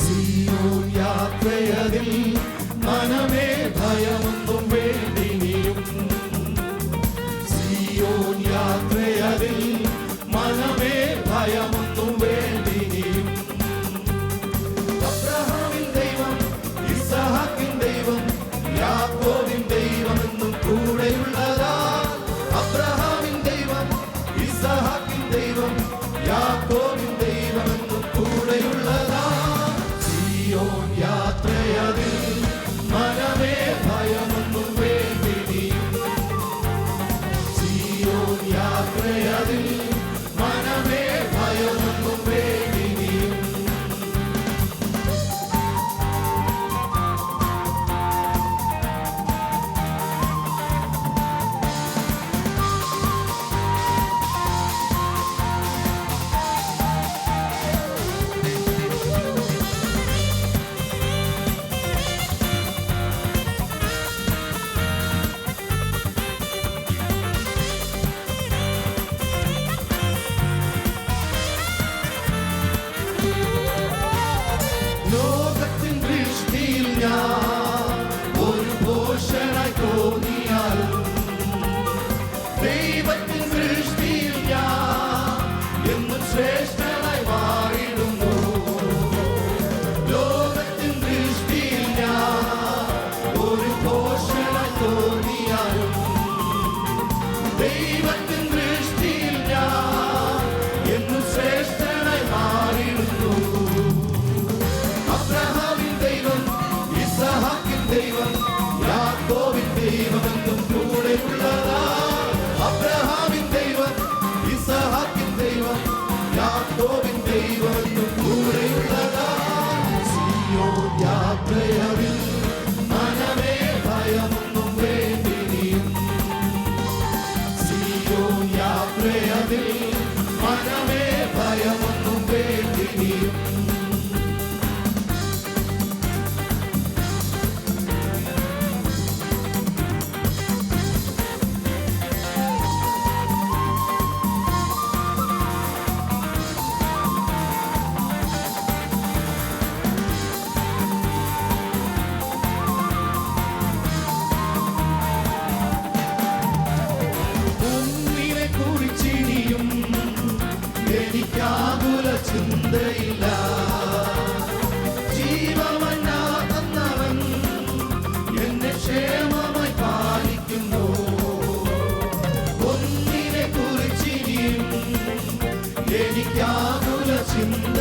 സിയോൻ യാത്രയതിൽ മനമേ ഭയമൊന്നും വേണ്ടിനിയും. സിയോൻ യാത്രയതിൽ മനമേ ഭയമൊന്നും വേണ്ടിനിയും. അബ്രഹാമിൻ ദൈവം, ഇസ്ഹാക്കിൻ ദൈവം, യാക്കോബിൻ ദൈവം എന്നും കൂടെയുള്ളതാ. അബ്രഹാമിൻ ദൈവം, ഇസ്ഹാക്കിൻ ദൈവം, യാക്കോബിൻ ദൈവം എന്നും കൂടെയുള്ളതാ. സിയോൻ യാത്രയതിൽ മനമേ ഭയമൊന്നും വേണ്ടിനിയും. സിയോൻ യാത്രയതിൽ മനമേ ഭയമൊന്നും വേണ്ടിനിയും. ലോകത്തിൻ ദൃഷ്ടിയിൽ ഞാൻ ഒരു ഭോഷനായി തോന്നിയാലും ദൈവത്തിൻ ദൃഷ്ടിയിൽ ഞാൻ എന്നും ശ്രേഷ്ഠനായി മാറിയിടുന്നു. ലോകത്തിൻ ദൃഷ്ടിയിൽ ഞാൻ ഒരു ഭോഷനായി തോന്നിയാലും ദൈവത്തിൻ ദൃഷ്ടിയിൽ ഞാൻ എന്നും ശ്രേഷ്ഠനായി മാറിയിടുന്നു. അബ്രഹാമിൻ ദൈവം, ഇസ്ഹാക്കിൻ ദൈവം, യാക്കോബിൻ ദൈവം എന്നും കൂടെയുള്ളതാ. അബ്രഹാമിൻ ദൈവം, ഇസ്ഹാക്കിൻ ദൈവം, യാക്കോബിൻ ദൈവം എന്നും കൂടെയുള്ളതാ. സിയോൻ യാത്രയതിൽ മനമേ ഭയമൊന്നും വേണ്ടിനിയും. സിയോൻ യാത്രയതിൽ മനമേ ഭയമൊന്നും വേണ്ടിനിയും. ഒന്നിനെ കുറിച്ചിനിയും എനിക്കാകുല ചിന്തയില്ല. ജീവമന്നാ തന്നവൻ എന്നെ ക്ഷേമമായി പാലിക്കുന്നു. ഒന്നിനെ കുറിച്ചിനിയും എനിക്കാകുല ചിന്ത